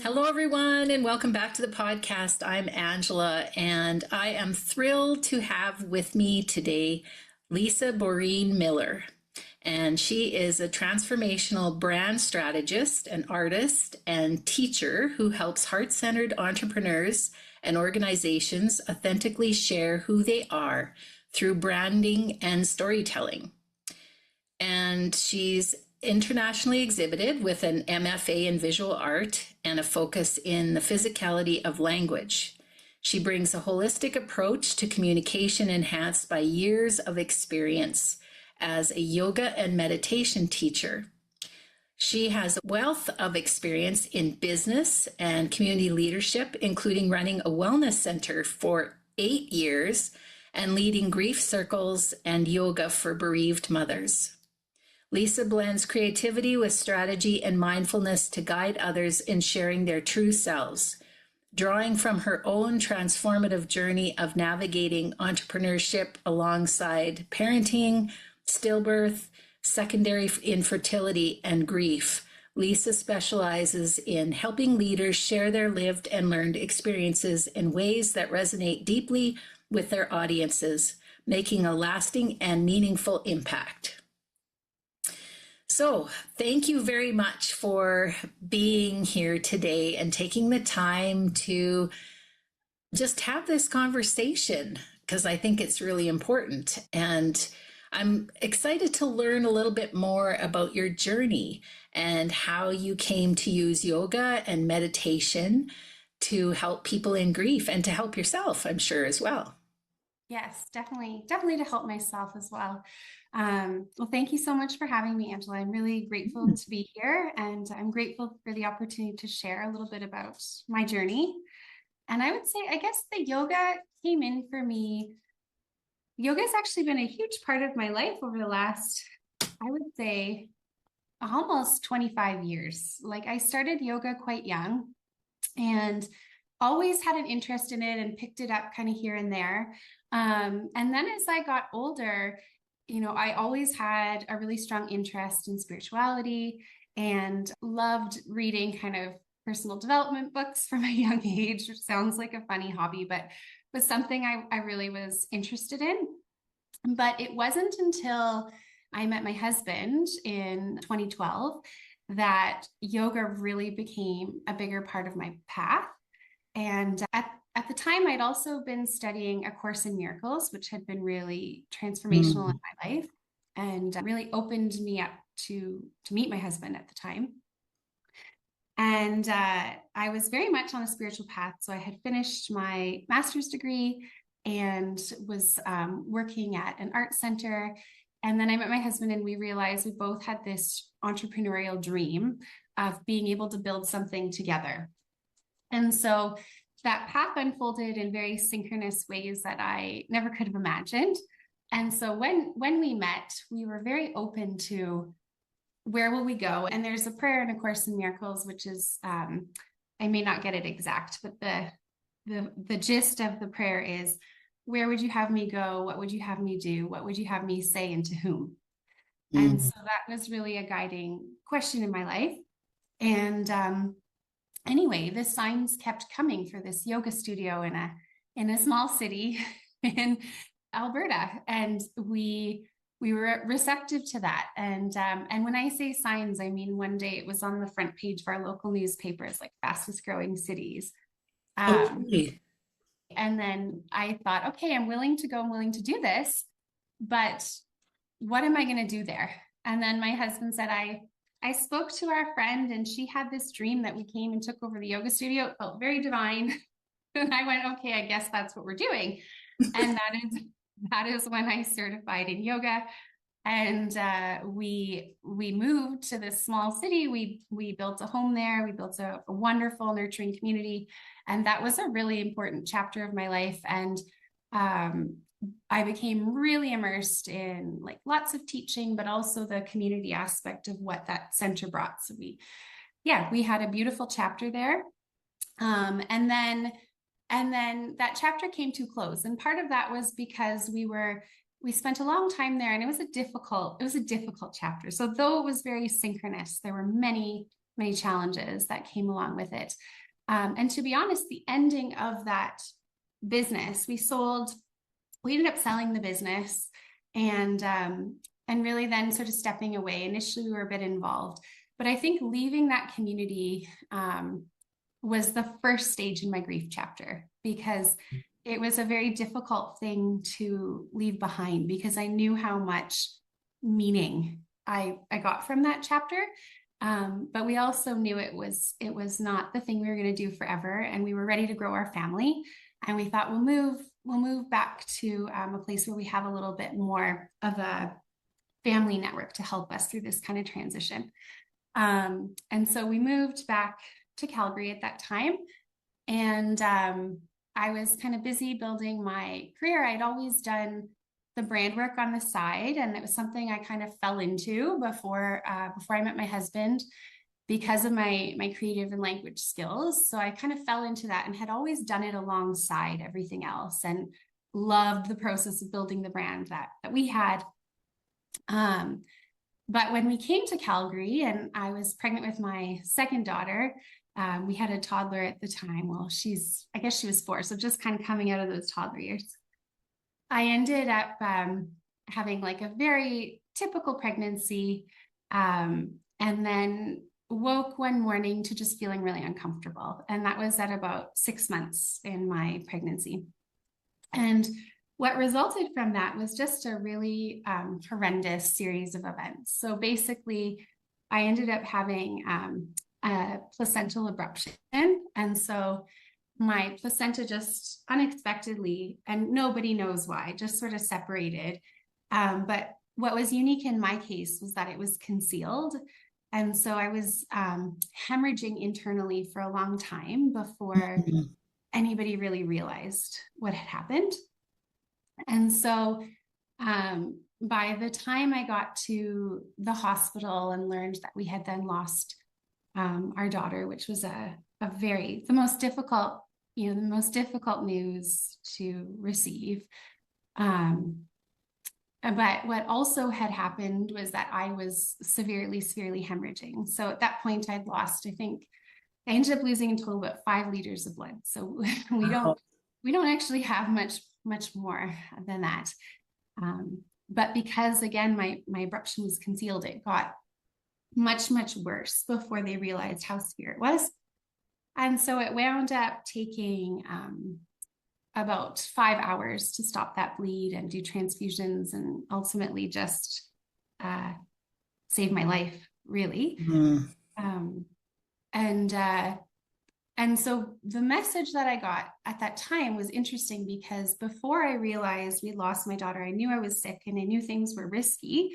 Hello, everyone, and welcome back to the podcast. I'm Angela, and I am thrilled to have with me today Lisa Borin Miller. And she is a transformational brand strategist, an artist, and teacher who helps heart centered entrepreneurs and organizations authentically share who they are through branding and storytelling. And she's internationally exhibited with an MFA in visual art and a focus in the physicality of language. She brings a holistic approach to communication enhanced by years of experience as a yoga and meditation teacher. She has a wealth of experience in business and community leadership, including running a wellness center for 8 years and leading grief circles and yoga for bereaved mothers. Lisa blends creativity with strategy and mindfulness to guide others in sharing their true selves, drawing from her own transformative journey of navigating entrepreneurship alongside parenting, stillbirth, secondary infertility, and grief. Lisa specializes in helping leaders share their lived and learned experiences in ways that resonate deeply with their audiences, making a lasting and meaningful impact. So, thank you very much for being here today and taking the time to just have this conversation, because I think it's really important. And I'm excited to learn a little bit more about your journey and how you came to use yoga and meditation to help people in grief and to help yourself, I'm sure, as well. Yes, definitely to help myself as well. Well, thank you so much for having me, Angela. I'm really grateful to be here, and I'm grateful for the opportunity to share a little bit about my journey. And I would say, I guess the yoga came in for me. Yoga has actually been a huge part of my life over the last, I would say, almost 25 years. Like I started yoga quite young and always had an interest in it and picked it up kind of here and there. And then as I got older, I always had a really strong interest in spirituality and loved reading kind of personal development books from a young age, which sounds like a funny hobby, but was something I really was interested in. But it wasn't until I met my husband in 2012 that yoga really became a bigger part of my path. And at the time, I'd also been studying A Course in Miracles, which had been really transformational in my life and really opened me up to meet my husband at the time. And I was very much on a spiritual path. So I had finished my master's degree and was working at an art center. And then I met my husband and we realized we both had this entrepreneurial dream of being able to build something together. And so that path unfolded in very synchronous ways that I never could have imagined. And so when we met, we were very open to where will we go? And there's a prayer in A Course in Miracles, which is, I may not get it exact, but the gist of the prayer is, where would you have me go? What would you have me do? What would you have me say and to whom? And so that was really a guiding question in my life. And anyway, the signs kept coming for this yoga studio in a small city in Alberta, and we were receptive to that. And when I say signs, I mean one day it was on the front page of our local newspapers, like fastest growing cities. Okay. And then I thought, okay, I'm willing to go. I'm willing to do this, but what am I going to do there? And then my husband said, I spoke to our friend and she had this dream that we came and took over the yoga studio. It felt very divine. And I went, okay, I guess that's what we're doing. And that is when I certified in yoga. And we moved to this small city. We built a home there. We built a wonderful, nurturing community. And that was a really important chapter of my life. And I became really immersed in like lots of teaching, but also the community aspect of what that center brought. So we had a beautiful chapter there. And then that chapter came to close. And part of that was because we spent a long time there and it was a difficult chapter. So though it was very synchronous, there were many many challenges that came along with it. And to be honest, the ending of that business, we ended up selling the business and really then sort of stepping away. Initially, we were a bit involved, but I think leaving that community was the first stage in my grief chapter, because it was a very difficult thing to leave behind, because I knew how much meaning I got from that chapter. But we also knew it was not the thing we were going to do forever, and we were ready to grow our family. And we thought we'll move back to a place where we have a little bit more of a family network to help us through this kind of transition. And so we moved back to Calgary at that time. And I was kind of busy building my career. I'd always done the brand work on the side, and it was something I kind of fell into before I met my husband, because of my creative and language skills. So I kind of fell into that and had always done it alongside everything else, and loved the process of building the brand that we had. But when we came to Calgary and I was pregnant with my second daughter, we had a toddler at the time. Well, I guess she was 4, so just kind of coming out of those toddler years. I ended up having like a very typical pregnancy, and then woke one morning to just feeling really uncomfortable. And that was at about 6 months in my pregnancy. And what resulted from that was just a really horrendous series of events. So basically, I ended up having a placental abruption. And so my placenta just unexpectedly, and nobody knows why, just sort of separated. But what was unique in my case was that it was concealed. And so I was hemorrhaging internally for a long time before anybody really realized what had happened. And so by the time I got to the hospital and learned that we had then lost our daughter, which was the most difficult news to receive. But what also had happened was that I was severely hemorrhaging. So at that point, I'd lost, I ended up losing a total of about 5 liters of blood. So we don't actually have much more than that. But because again, my abruption was concealed, it got much worse before they realized how severe it was. And so it wound up taking about 5 hours to stop that bleed and do transfusions, and ultimately just save my life, really. And so the message that I got at that time was interesting, because before I realized we lost my daughter, I knew I was sick and I knew things were risky.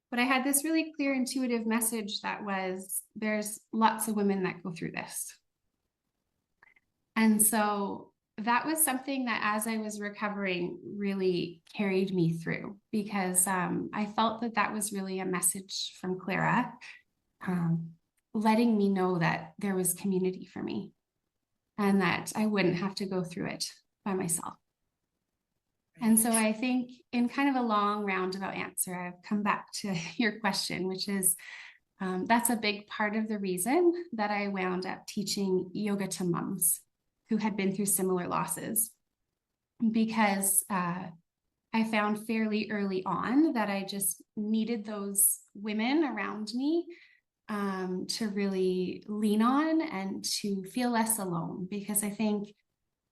But I had this really clear, intuitive message that was, there's lots of women that go through this. And so that was something that, as I was recovering, really carried me through, because I felt that was really a message from Clara, letting me know that there was community for me and that I wouldn't have to go through it by myself. And so I think, in kind of a long roundabout answer, I've come back to your question, which is that's a big part of the reason that I wound up teaching yoga to moms who had been through similar losses, because I found fairly early on that I just needed those women around me to really lean on and to feel less alone, because I think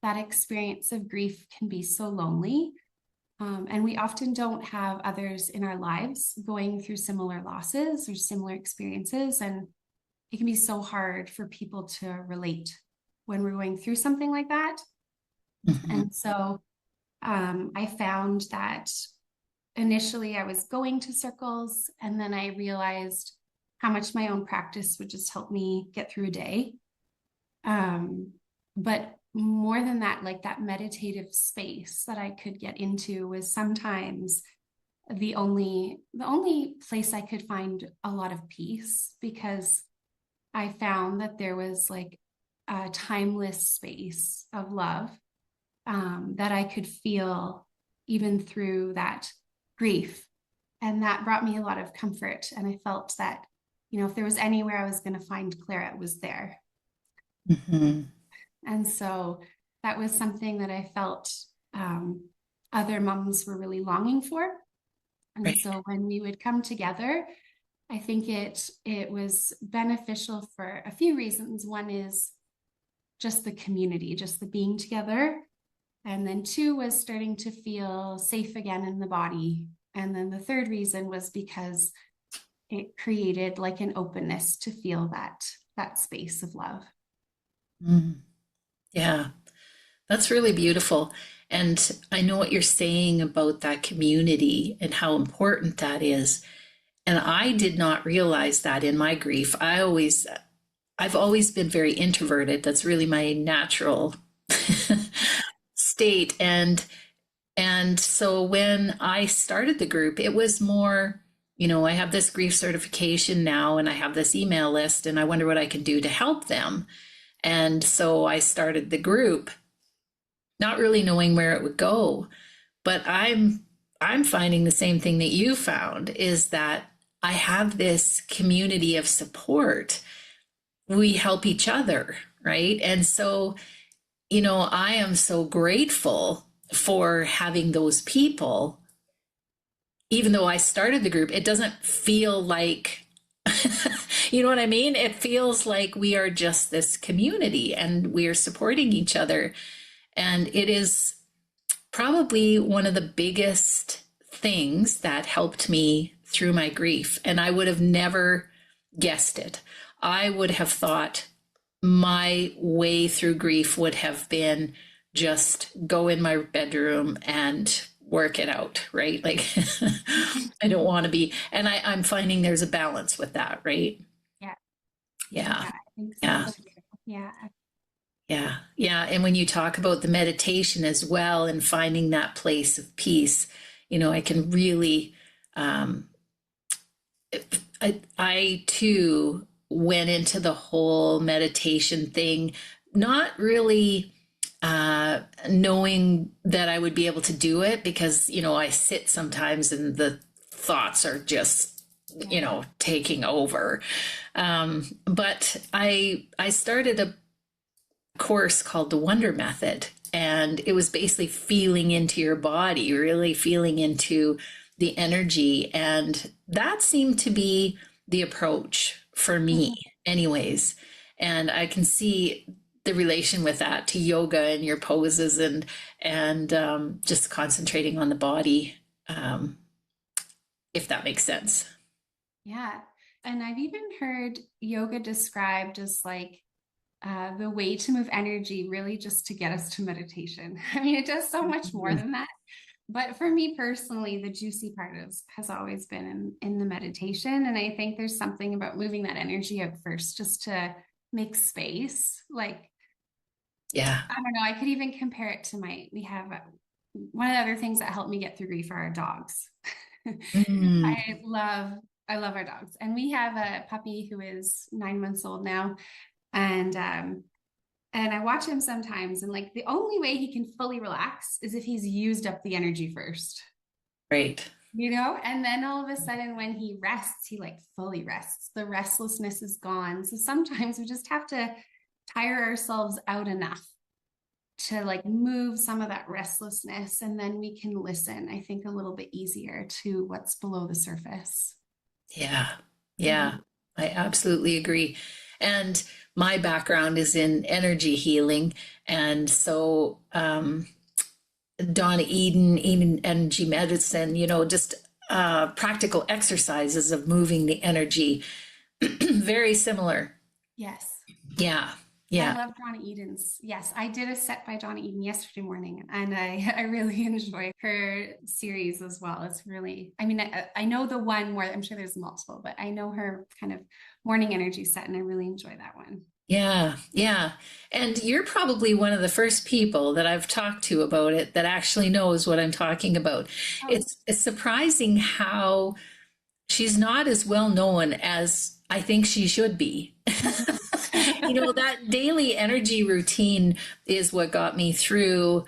that experience of grief can be so lonely. And we often don't have others in our lives going through similar losses or similar experiences. And it can be so hard for people to relate when we're going through something like that. And so I found that initially I was going to circles, and then I realized how much my own practice would just help me get through a day. But more than that, like that meditative space that I could get into was sometimes the only place I could find a lot of peace, because I found that there was like a timeless space of love that I could feel even through that grief. And that brought me a lot of comfort. And I felt that, if there was anywhere I was going to find Clara, it was there. Mhm. And so that was something that I felt other moms were really longing for. And Right. so when we would come together, I think it was beneficial for a few reasons. One is just the community, just the being together. And then two was starting to feel safe again in the body. And then the third reason was because it created like an openness to feel that space of love. Mm. Yeah, that's really beautiful. And I know what you're saying about that community and how important that is. And I did not realize that in my grief. I've always been very introverted. That's really my natural state. And so when I started the group, it was more, I have this grief certification now and I have this email list and I wonder what I can do to help them. And so I started the group, not really knowing where it would go. But I'm finding the same thing that you found is that I have this community of support. We help each other, right? And so, I am so grateful for having those people. Even though I started the group, it doesn't feel like, you know what I mean? It feels like we are just this community and we are supporting each other. And it is probably one of the biggest things that helped me through my grief. And I would have never guessed it. I would have thought my way through grief would have been just go in my bedroom and work it out, right? Like, I don't want to be, and I'm finding there's a balance with that, right? Yeah. Yeah. Yeah, I think so. Yeah. So beautiful. Yeah. Yeah. Yeah. And when you talk about the meditation as well and finding that place of peace, I can really, I too went into the whole meditation thing, not really knowing that I would be able to do it because, I sit sometimes and the thoughts are just, taking over. But I started a course called the Wonder Method, and it was basically feeling into your body, really feeling into the energy. And that seemed to be the approach for me, anyways. And I can see the relation with that to yoga and your poses and just concentrating on the body, if that makes sense. Yeah. And I've even heard yoga described as like the way to move energy, really just to get us to meditation. I mean, it does so much more than that. But for me personally, the juicy part has always been in the meditation. And I think there's something about moving that energy out first, just to make space. Like, Yeah. I don't know, I could even compare it to we have one of the other things that helped me get through grief are our dogs. Mm, I love, I love our dogs. And we have a puppy who is 9 months old now. And I watch him sometimes, and like the only way he can fully relax is if he's used up the energy first, right. and then all of a sudden when he rests, he like fully rests. The restlessness is gone. So sometimes we just have to tire ourselves out enough to like move some of that restlessness, and then we can listen, I think, a little bit easier to what's below the surface. Yeah. Yeah. Mhm. I absolutely agree. And my background is in energy healing. And so, Donna Eden energy medicine, just practical exercises of moving the energy, very similar. Yes. Yeah. I Yeah. love Donna Eden's. Yes, I did a set by Donna Eden yesterday morning, and I really enjoy her series as well. It's really, I mean, I know the one where I'm sure there's multiple, but I know her kind of morning energy set, and I really enjoy that one. Yeah. Yeah. And you're probably one of the first people that I've talked to about it that actually knows what I'm talking about. Oh, It's surprising how she's not as well known as I think she should be. mhm. That daily energy routine is what got me through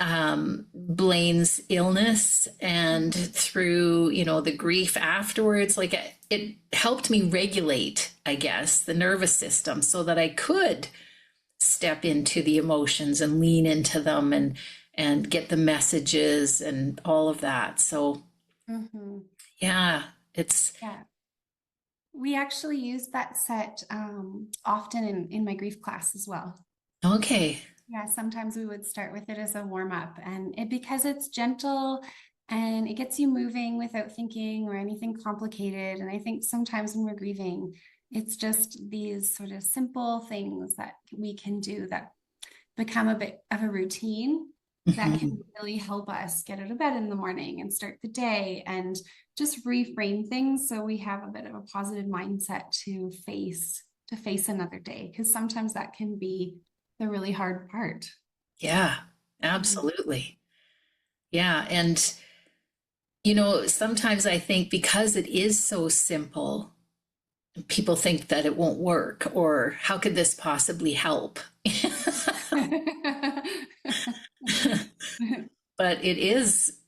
Blaine's illness and through, the grief afterwards, like it helped me regulate, I guess, the nervous system so that I could step into the emotions and lean into them and get the messages and all of that. So Mm-hmm. yeah, it's Yeah. We actually use that set often in my grief class as well. okay. Yeah, sometimes we would start with it as a warm up, and because it's gentle and it gets you moving without thinking or anything complicated. And I think sometimes when we're grieving, it's just these sort of simple things that we can do that become a bit of a routine that can Mhm. really help us get out of bed in the morning and start the day and just reframe things so we have a bit of a positive mindset to face another day, because sometimes that can be the really hard part. Yeah, Mhm. absolutely. Yeah. And, sometimes I think because it is so simple, people think that it won't work or how could this possibly help? But it is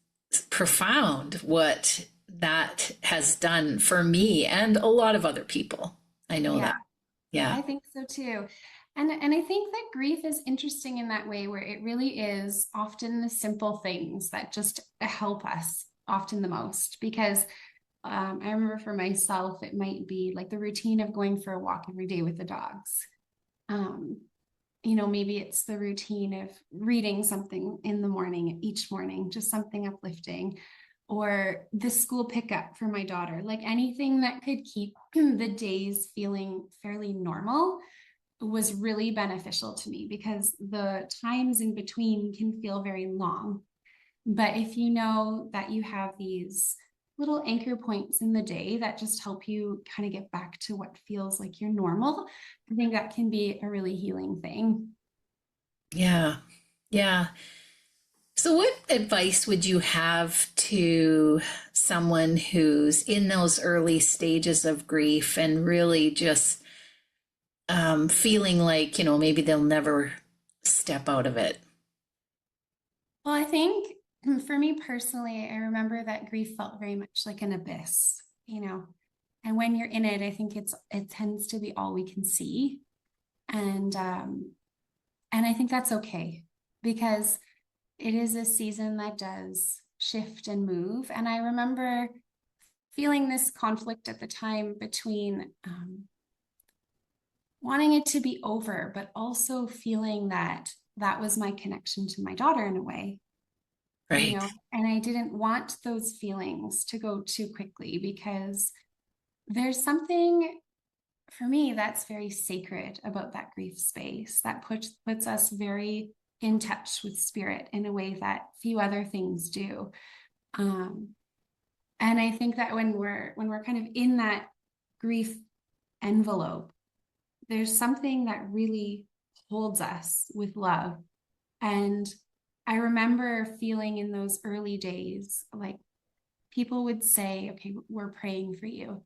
profound what that has done for me and a lot of other people. I know Yeah, that. Yeah. I think so too. And I think that grief is interesting in that way where it really is often the simple things that just help us often the most. Because I remember for myself, it might be like the routine of going for a walk every day with the dogs. Um, maybe it's the routine of reading something in the morning, each morning, just something uplifting, or the school pickup for my daughter, like anything that could keep the days feeling fairly normal was really beneficial to me, because the times in between can feel very long. But if you know that you have these little anchor points in the day that just help you kind of get back to what feels like your normal, I think that can be a really healing thing. Yeah. Yeah. So, what advice would you have to someone who's in those early stages of grief and really just feeling like, maybe they'll never step out of it? Well, I think for me personally, I remember that grief felt very much like an abyss. And when you're in it, I think it tends to be all we can see. And I think that's okay, because it is a season that does shift and move. And I remember feeling this conflict at the time between wanting it to be over, but also feeling that that was my connection to my daughter in a way, Right. and I didn't want those feelings to go too quickly, because there's something for me that's very sacred about that grief space that puts us very in touch with spirit in a way that few other things do. um, and I think that when we're kind of in that grief envelope, there's something that really holds us with love. And I remember feeling in those early days like people would say, okay, we're praying for you.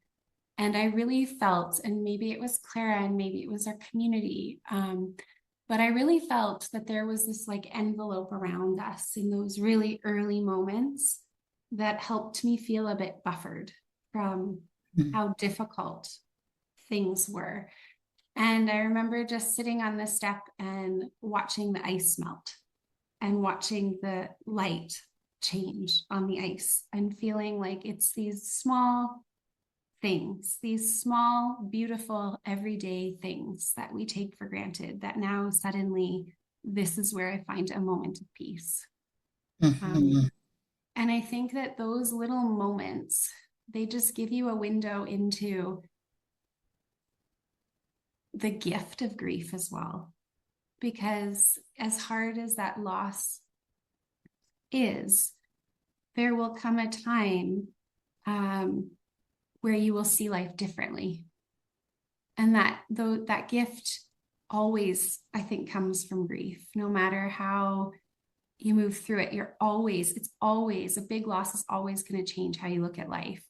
And I really felt, and maybe it was Clara and maybe it was our community, but I really felt that there was this like envelope around us in those really early moments that helped me feel a bit buffered from Mm. how difficult things were. And I remember just sitting on the step and watching the ice melt and watching the light change on the ice and feeling like it's these small things, these small, beautiful, everyday things that we take for granted, that now suddenly this is where I find a moment of peace. Um, Mhm. and I think that those little moments, they just give you a window into the gift of grief as well. Because as hard as that loss is, there will come a time um, where you will see life differently. And that gift always, I think, comes from grief. No matter how you move through it, it's always a big loss is always going to change how you look at life.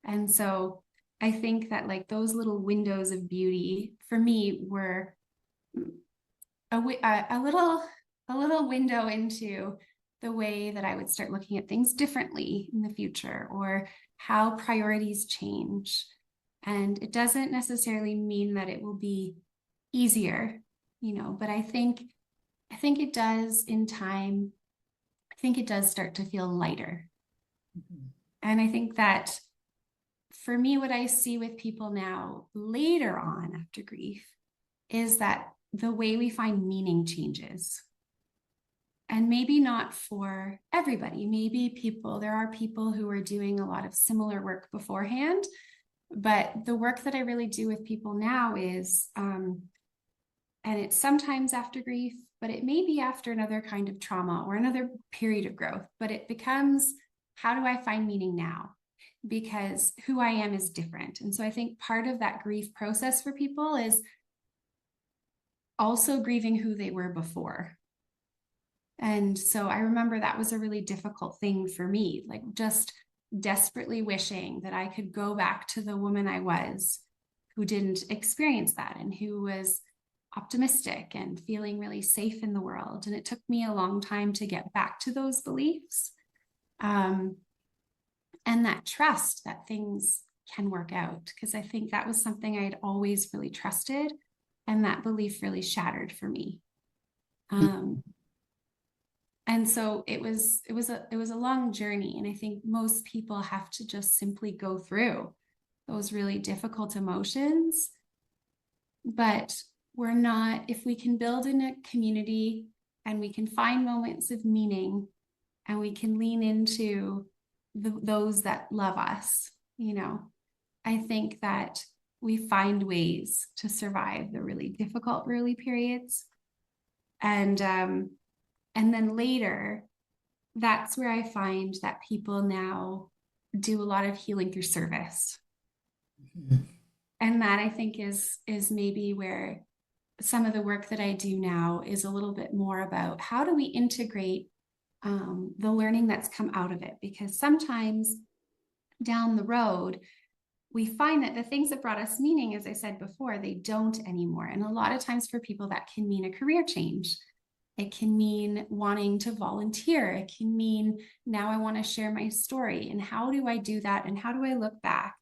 And so I think that like those little windows of beauty for me were a little a little window into the way that I would start looking at things differently in the future, or how priorities change. And it doesn't necessarily mean that it will be easier, but I think it does in time. I think it does start to feel lighter. Mhm. And I think that for me, what I see with people now later on after grief is that the way we find meaning changes. And maybe not for everybody. Maybe there are people who are doing a lot of similar work beforehand. But the work that I really do with people now is, and it's sometimes after grief, but it may be after another kind of trauma or another period of growth. But it becomes, how do I find meaning now? Because who I am is different. And so I think part of that grief process for people is also grieving who they were before. And so I remember that was a really difficult thing for me, like just desperately wishing that I could go back to the woman I was, who didn't experience that and who was optimistic and feeling really safe in the world. And it took me a long time to get back to those beliefs. And that trust that things can work out, because I think that was something I had always really trusted. And that belief really shattered for me. And so it was a long journey. And I think most people have to just simply go through those really difficult emotions. But we're not, if we can build in a community and we can find moments of meaning and we can lean into those that love us, I think that we find ways to survive the really difficult early periods. And then later, that's where I find that people now do a lot of healing through service. Mhm. And that I think is maybe where some of the work that I do now is a little bit more about how do we integrate the learning that's come out of it? Because sometimes down the road, we find that the things that brought us meaning, as I said before, they don't anymore. And a lot of times for people, that can mean a career change. It can mean wanting to volunteer. It can mean now I want to share my story. And how do I do that? And how do I look back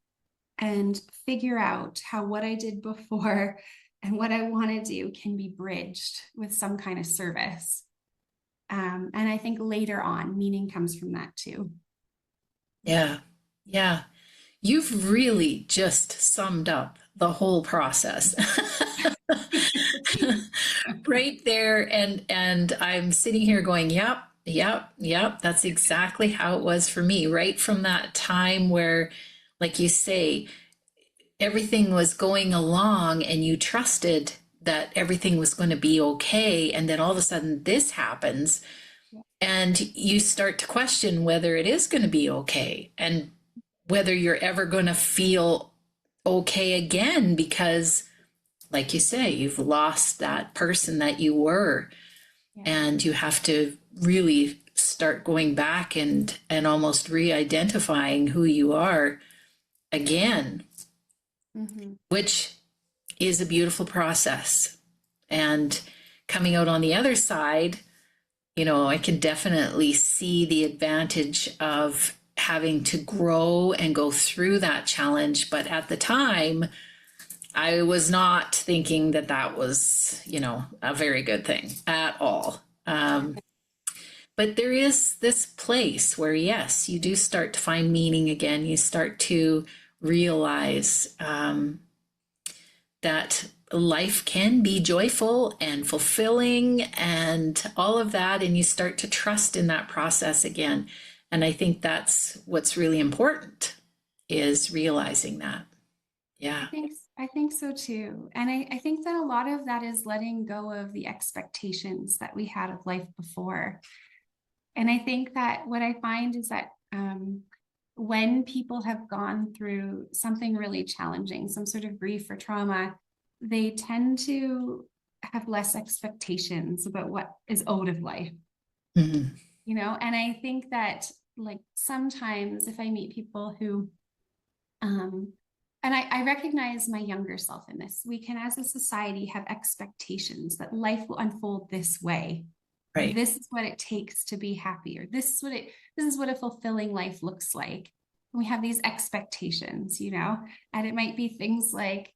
and figure out how what I did before and what I want to do can be bridged with some kind of service? And I think later on, meaning comes from that too. Yeah. Yeah. You've really just summed up the whole process. Right there, and I'm sitting here going, yep, yep, yep, that's exactly how it was for me, right from that time where, like you say, everything was going along and you trusted that everything was going to be okay, and then all of a sudden this happens and you start to question whether it is going to be okay and whether you're ever going to feel okay again, because like you say, you've lost that person that you were, Yeah. and you have to really start going back and almost re-identifying who you are again, Mm-hmm. which is a beautiful process. And coming out on the other side, I can definitely see the advantage of having to grow and go through that challenge. But at the time, I was not thinking that that was, a very good thing at all. But there is this place where, yes, you do start to find meaning again. You start to realize that life can be joyful and fulfilling and all of that. And you start to trust in that process again. And I think that's what's really important, is realizing that. Yeah. I think so too. And I think that a lot of that is letting go of the expectations that we had of life before. And I think that what I find is that when people have gone through something really challenging, some sort of grief or trauma, they tend to have less expectations about what is owed of life. Mm-hmm. And I think that, like, sometimes if I meet people who and I recognize my younger self in this. We can, as a society, have expectations that life will unfold this way. Right. This is what it takes to be happy, or this is what a fulfilling life looks like. And we have these expectations, and it might be things like,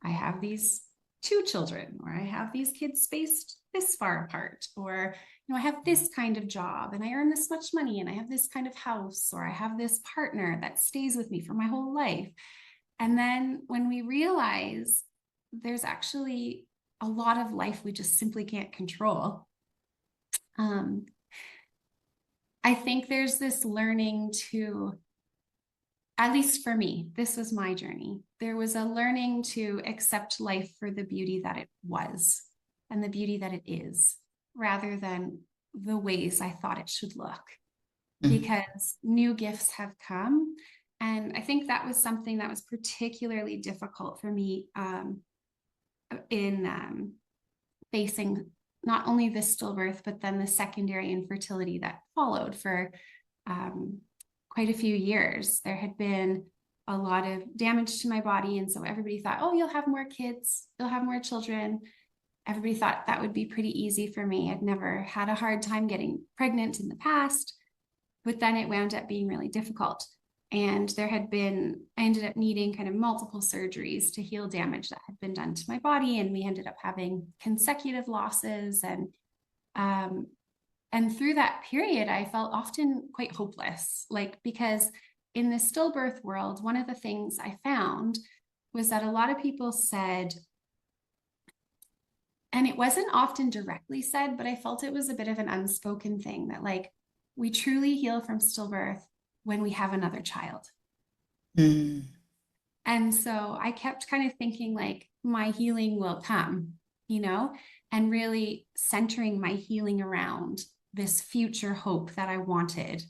I have these two children, or I have these kids spaced this far apart, or I have this kind of job and I earn this much money and I have this kind of house, or I have this partner that stays with me for my whole life. And then when we realize there's actually a lot of life we just simply can't control, I think there's this learning to, at least for me, this was my journey. There was a learning to accept life for the beauty that it was and the beauty that it is, rather than the ways I thought it should look, because new gifts have come. And I think that was something that was particularly difficult for me in facing not only the stillbirth, but then the secondary infertility that followed for quite a few years. There had been a lot of damage to my body. And so everybody thought, oh, you'll have more kids, you'll have more children. Everybody thought that would be pretty easy for me. I'd never had a hard time getting pregnant in the past, but then it wound up being really difficult. And I ended up needing kind of multiple surgeries to heal damage that had been done to my body. And we ended up having consecutive losses. And through that period, I felt often quite hopeless, because in the stillbirth world, one of the things I found was that a lot of people said, and it wasn't often directly said, but I felt it was a bit of an unspoken thing, that we truly heal from stillbirth when we have another child. And so I kept kind of thinking my healing will come, and really centering my healing around this future hope that I wanted,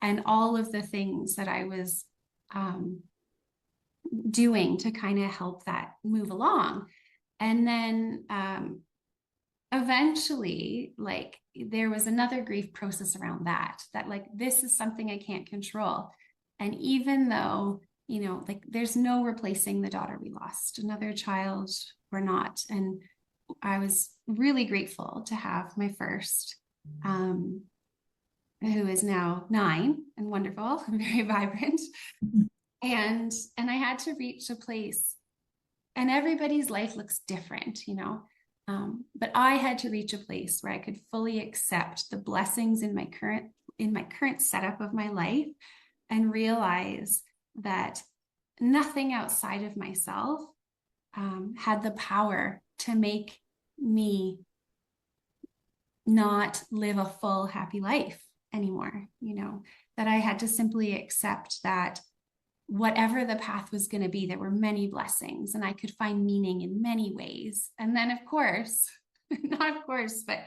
and all of the things that I was doing to kind of help that move along. And then eventually, there was another grief process around that this is something I can't control. And even though, there's no replacing the daughter we lost, another child or not. And I was really grateful to have my first, who is now 9 and wonderful and very vibrant. And I had to reach a place, and everybody's life looks different, but I had to reach a place where I could fully accept the blessings in my current setup of my life, and realize that nothing outside of myself had the power to make me not live a full, happy life anymore. That I had to simply accept that whatever the path was going to be, there were many blessings and I could find meaning in many ways. And then, of course, not of course, but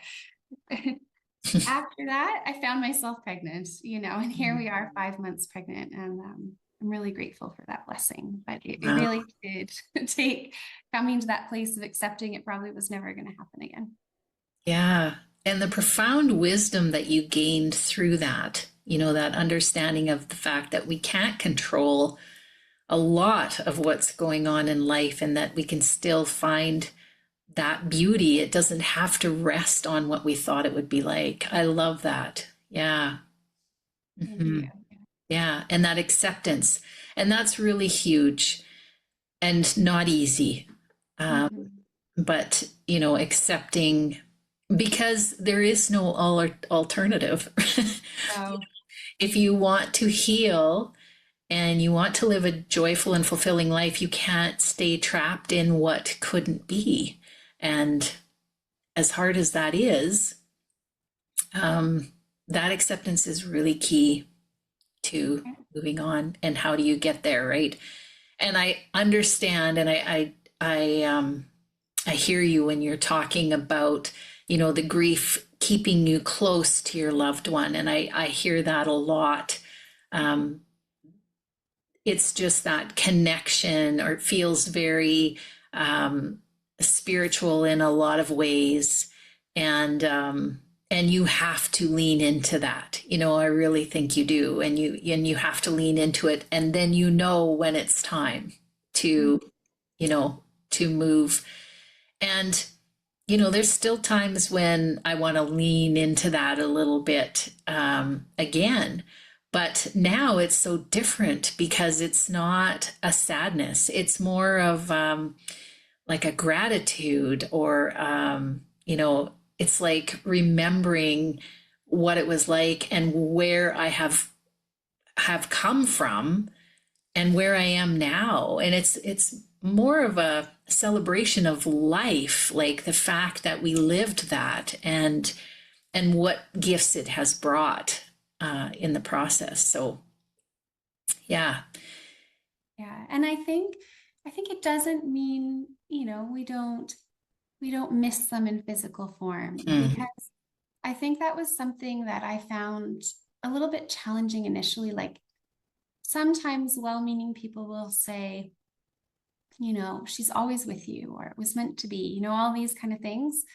after that, I found myself pregnant, and here we are 5 months pregnant, and I'm really grateful for that blessing. But it really did take coming to that place of accepting it probably was never going to happen again. Yeah. And the profound wisdom that you gained through that, that understanding of the fact that we can't control a lot of what's going on in life, and that we can still find that beauty. It doesn't have to rest on what we thought it would be like. I love that. Yeah. Mm-hmm. Yeah. And that acceptance. And that's really huge and not easy. But, accepting, because there is no alternative. So, if you want to heal and you want to live a joyful and fulfilling life, you can't stay trapped in what couldn't be. And as hard as that is, that acceptance is really key to moving on. And how do you get there, right? And I understand, and I hear you when you're talking about, the grief keeping you close to your loved one. And I hear that a lot. It's just that connection, or it feels very spiritual in a lot of ways. And you have to lean into that. I really think you do. And you have to lean into it. And then when it's time to, to move. And there's still times when I want to lean into that a little bit again. But now it's so different because it's not a sadness. It's more of like a gratitude, or, it's like remembering what it was like and where I have come from and where I am now. And it's more of a celebration of life, like the fact that we lived that, and what gifts it has brought in the process. So yeah. Yeah. And I think it doesn't mean, we don't miss them in physical form, Mm. because I think that was something that I found a little bit challenging initially. Like, sometimes well-meaning people will say, she's always with you, or it was meant to be, all these kind of things.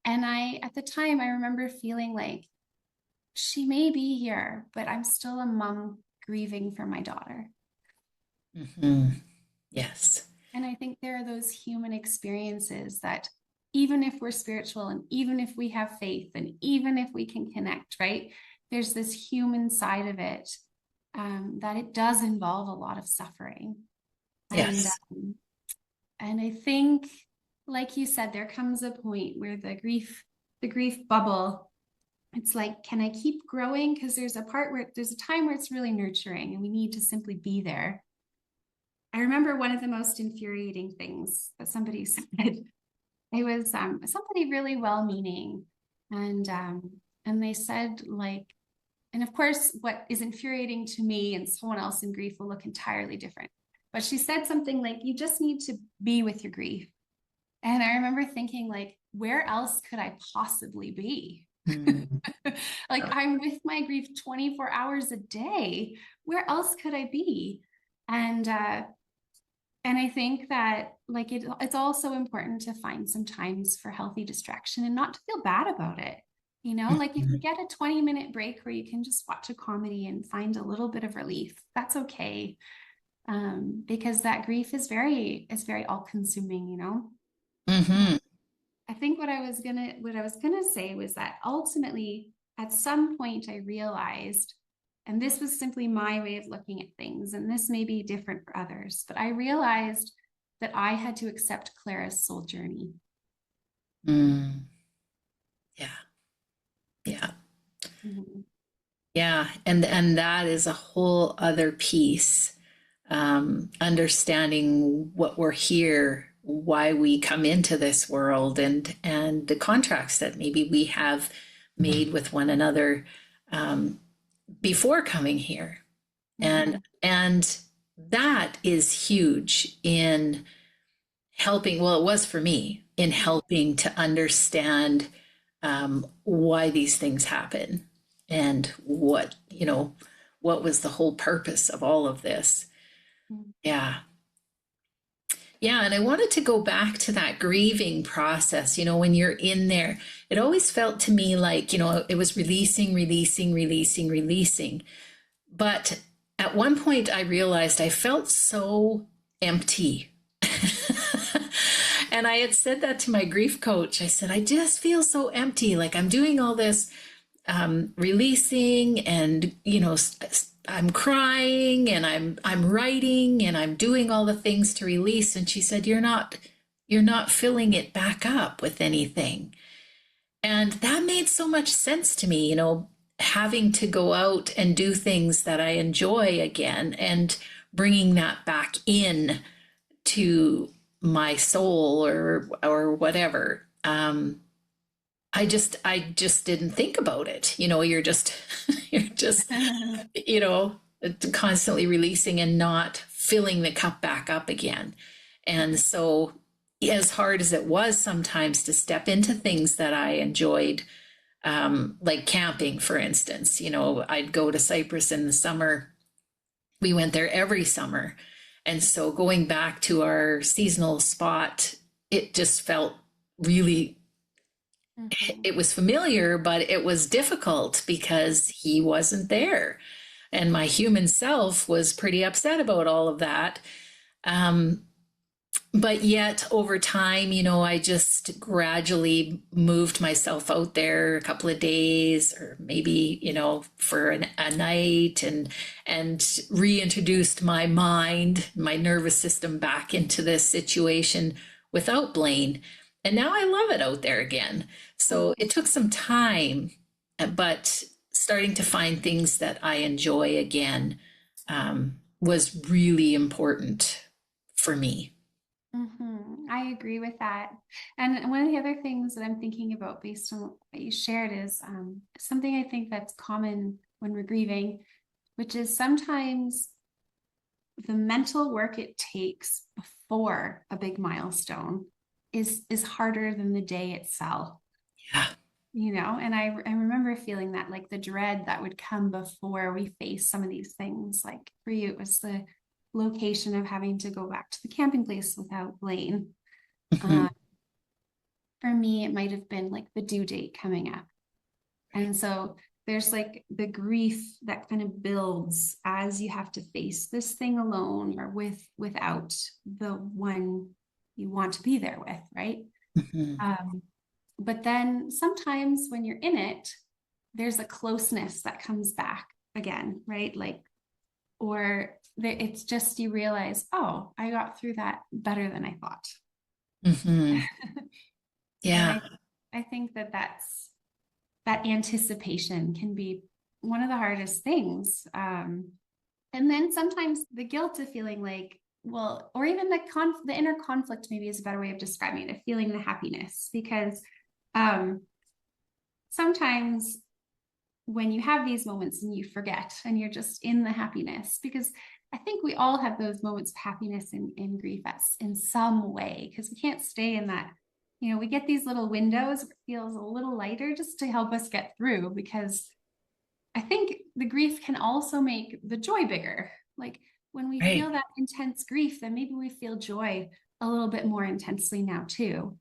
And at the time, I remember feeling like, she may be here, but I'm still a mom grieving for my daughter. Hmm. Yes. And I think there are those human experiences that, even if we're spiritual and even if we have faith and even if we can connect, right? There's this human side of it, that it does involve a lot of suffering. And Yes. and I think, like you said, there comes a point where the grief bubble, it's like, can I keep growing? Because there's a time where it's really nurturing and we need to simply be there. I remember one of the most infuriating things that somebody said. It was somebody really well-meaning, and they said, like, and of course, what is infuriating to me and someone else in grief will look entirely different. But she said something like, "You just need to be with your grief." And I remember thinking, like, where else could I possibly be? Mm. Like, I'm with my grief 24 hours a day. Where else could I be? And and I think that, like, it's also important to find some times for healthy distraction and not to feel bad about it. Like, if you Mhm. get a 20-minute break where you can just watch a comedy and find a little bit of relief, that's okay. Because that grief is very all consuming. Mhm. I think what I was gonna say was that ultimately, at some point, I realized, and this was simply my way of looking at things, and this may be different for others, but I realized that I had to accept Clara's soul journey. Mm. Yeah. Yeah. Mhm. Yeah. And that is a whole other piece. Understanding what we're here, why we come into this world, and the contracts that maybe we have made with one another before coming here. and Mhm. and that is huge in helping, well, it was for me, in helping to understand why these things happen, and what was the whole purpose of all of this. Mhm. Yeah. Yeah, and I wanted to go back to that grieving process. When you're in there, it always felt to me like, it was releasing, releasing, releasing, releasing. But at one point, I realized I felt so empty. And I had said that to my grief coach. I said, I just feel so empty. Like I'm doing all this releasing, and I'm crying, and I'm writing, and I'm doing all the things to release. And she said, you're not filling it back up with anything. And that made so much sense to me, having to go out and do things that I enjoy again, and bringing that back in to my soul, or whatever. I just didn't think about it. You're just you're just you know constantly releasing and not filling the cup back up again. And so, as hard as it was sometimes to step into things that I enjoyed, like camping, for instance, I'd go to Cyprus in the summer. We went there every summer. And so going back to our seasonal spot, it just felt really, Mhm. it was familiar, but it was difficult because he wasn't there. And my human self was pretty upset about all of that. Um, but yet over time, I just gradually moved myself out there a couple of days or maybe, for a night, and reintroduced my mind, my nervous system back into this situation without Blaine. And now I love it out there again. So it took some time, but starting to find things that I enjoy again was really important for me. I agree with that. And one of the other things that I'm thinking about based on what you shared is something I think that's common when we're grieving, which is sometimes the mental work it takes before a big milestone is harder than the day itself. Yeah. And I remember feeling that, like the dread that would come before we face some of these things. Like for you, it was the location of having to go back to the camping place without Blaine. Mm-hmm. For me, it might have been like the due date coming up. And so there's like the grief that kind of builds as you have to face this thing alone or without the one you want to be there with, right? Mm-hmm. But then sometimes when you're in it, there's a closeness that comes back again, right? Like, or it's just you realize, oh, I got through that better than I thought. Mm-hmm. And Yeah. I think that anticipation can be one of the hardest things. And then sometimes the guilt of feeling like, well, or even the inner conflict maybe is a better way of describing it, of feeling the happiness, because sometimes when you have these moments and you forget and you're just in the happiness, because I think we all have those moments of happiness in grief in some way, because we can't stay in that. We get these little windows where it feels a little lighter just to help us get through, because I think the grief can also make the joy bigger. Like when we Right. feel that intense grief, then maybe we feel joy a little bit more intensely now too.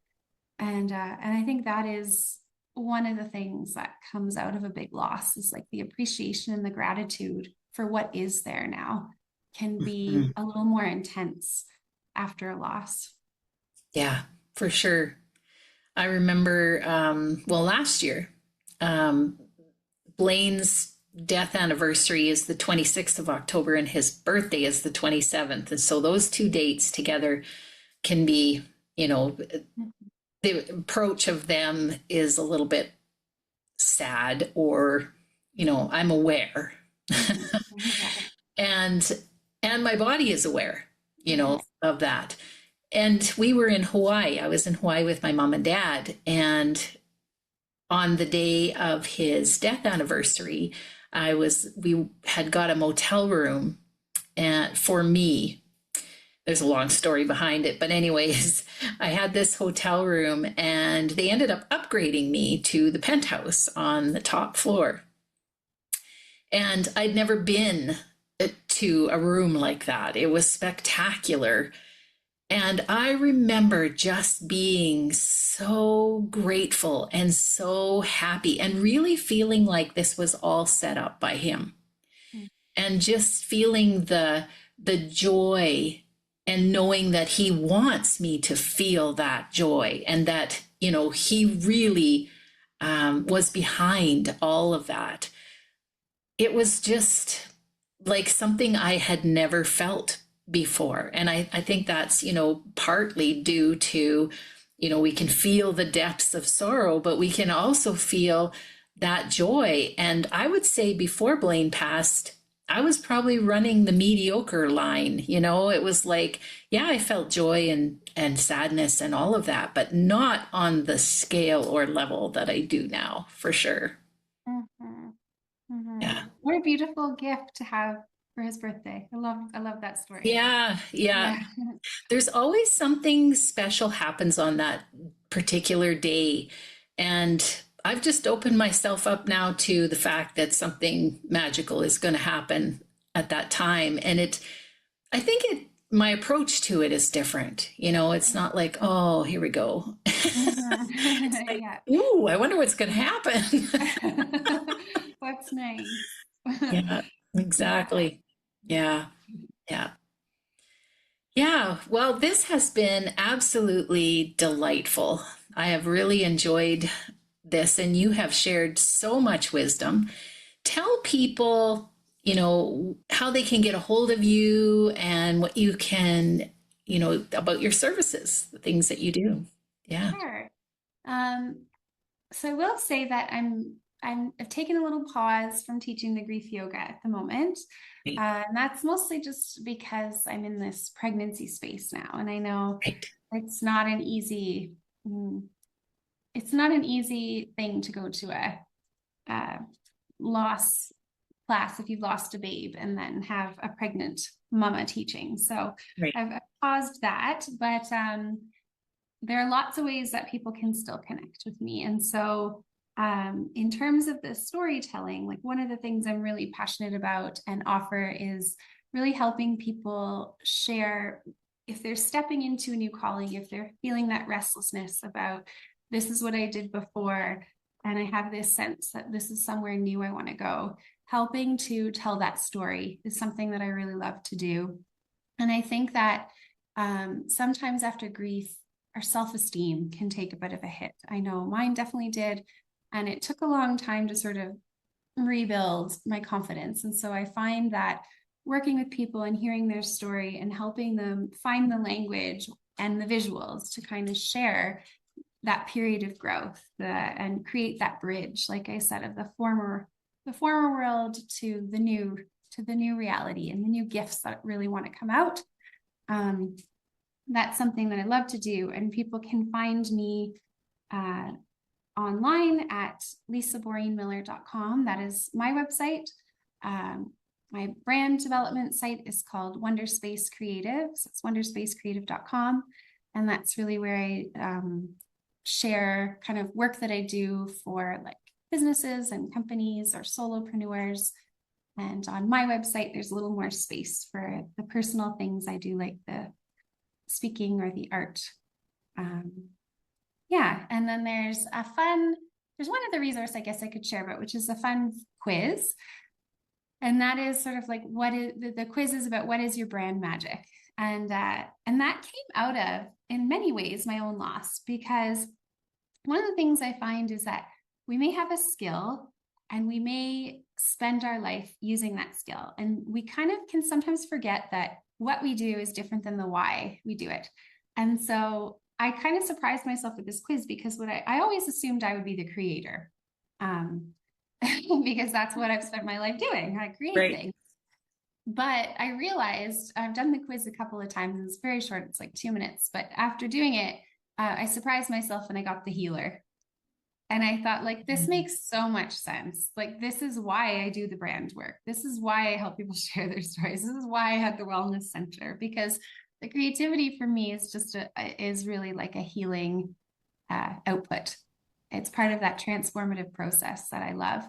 And I think that is one of the things that comes out of a big loss, is like the appreciation and the gratitude for what is there now can be Mm-hmm. a little more intense after a loss. Yeah, for sure. I remember, well, last year, um, Blaine's death anniversary is the 26th of October and his birthday is the 27th. And so those two dates together can be, the approach of them is a little bit sad, or, I'm aware. and and my body is aware, of that. And we were in Hawaii. I was in Hawaii with my mom and dad, and on the day of his death anniversary, we had got a motel room, and for me, there's a long story behind it, but anyways, I had this hotel room and they ended up upgrading me to the penthouse on the top floor. And I'd never been to a room like that. It was spectacular. And I remember just being so grateful and so happy and really feeling like this was all set up by him. And just feeling the joy and knowing that he wants me to feel that joy, and that, he really was behind all of that. It was just like something I had never felt before. And I think that's, partly due to, we can feel the depths of sorrow, but we can also feel that joy. And I would say before Blaine passed, I was probably running the mediocre line. It was like, yeah, I felt joy and sadness and all of that, but not on the scale or level that I do now, for sure. Mm-hmm. Mm-hmm. Yeah. What a beautiful gift to have for his birthday. I love that story. Yeah. Yeah. Yeah. There's always something special happens on that particular day. And I've just opened myself up now to the fact that something magical is going to happen at that time. And I think my approach to it is different. It's not like, oh, here we go. It's like, Yeah. ooh, I wonder what's going to happen. That's nice. Yeah, Yeah. exactly. Yeah. Yeah. Yeah, well, this has been absolutely delightful. I have really enjoyed this, and you have shared so much wisdom. Tell people, how they can get a hold of you and what you can, about your services, the things that you do. Yeah. Sure. Um, so I will say that I've taken a little pause from teaching the grief yoga at the moment. Right. And that's mostly just because I'm in this pregnancy space now. And I know Right. it's not an easy, mm, it's not an easy thing to go to a loss class if you've lost a babe and then have a pregnant mama teaching. So Right. I've paused that, but there are lots of ways that people can still connect with me. And so, in terms of the storytelling, like one of the things I'm really passionate about and offer is really helping people share if they're stepping into a new calling, if they're feeling that restlessness about this is what I did before, and I have this sense that this is somewhere new I want to go. Helping to tell that story is something that I really love to do. And I think that sometimes after grief, our self-esteem can take a bit of a hit. I know mine definitely did. And it took a long time to sort of rebuild my confidence. And so I find that working with people and hearing their story and helping them find the language and the visuals to kind of share that period of growth and create that bridge, like I said, of the former world to the new reality and the new gifts that really want to come out. Um, that's something that I love to do. And people can find me online at lisaborinmiller.com. That is my website. My brand development site is called Wonderspace Creative. So it's wonderspacecreative.com. And that's really where I share kind of work that I do for like businesses and companies or solopreneurs. And on my website, there's a little more space for the personal things I do, like the speaking or the art. Yeah, and then there's one other resource I guess I could share about, which is a fun quiz. And that is sort of like what is the quiz is about what is your brand magic? And that came out of, in many ways, my own loss, because one of the things I find is that we may have a skill and we may spend our life using that skill. And we kind of can sometimes forget that what we do is different than the why we do it. And so I kind of surprised myself with this quiz because what I always assumed I would be the creator, because that's what I've spent my life doing. I create Right. things. But I realized I've done the quiz a couple of times. It's very short. It's like 2 minutes. But after doing it, I surprised myself and I got the healer. And I thought, like, this makes so much sense. Like, this is why I do the brand work. This is why I help people share their stories. This is why I had the wellness center, because the creativity for me is is really like a healing output. It's part of that transformative process that I love.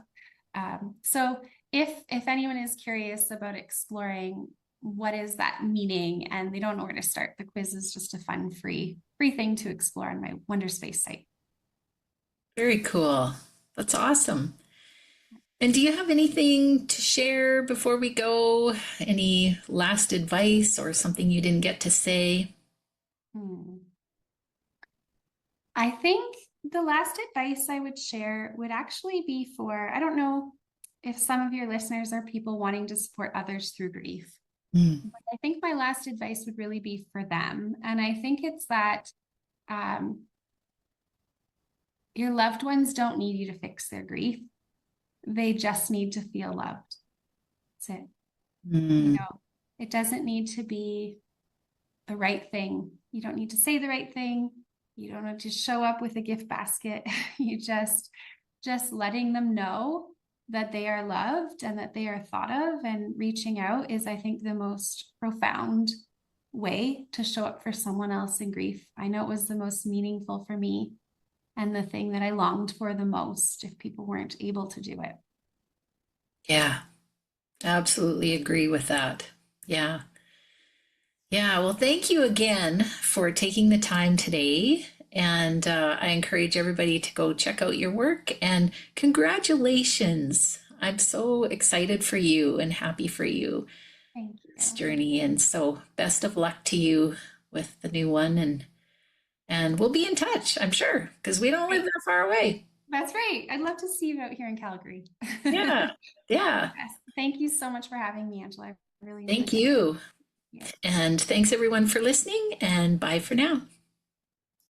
So if anyone is curious about exploring what is that meaning and they don't know where to start, the quiz is just a fun, free thing to explore on my Wonderspace site. Very cool. That's awesome. And do you have anything to share before we go? Any last advice or something you didn't get to say? I think the last advice I would share would actually be for, I don't know if some of your listeners are people wanting to support others through grief. But I think my last advice would really be for them. And I think it's that your loved ones don't need you to fix their grief. They just need to feel loved. That's it. You know, it doesn't need to be the right thing. You don't need to say the right thing. You don't have to show up with a gift basket. You just letting them know that they are loved and that they are thought of, and reaching out is, I think, the most profound way to show up for someone else in grief. I know it was the most meaningful for me and the thing that I longed for the most if people weren't able to do it. Yeah, absolutely agree with that. Yeah. Yeah. Well, thank you again for taking the time today. And I encourage everybody to go check out your work, and congratulations. I'm so excited for you and happy for you. Thank you this journey. And so best of luck to you with the new one. And we'll be in touch, I'm sure, because we don't live that far away. That's right. I'd love to see you out here in Calgary. Yeah. Yeah. Yes. Thank you so much for having me, Angela. I really Thank enjoyed it. you. Yeah. And thanks everyone for listening, and bye for now.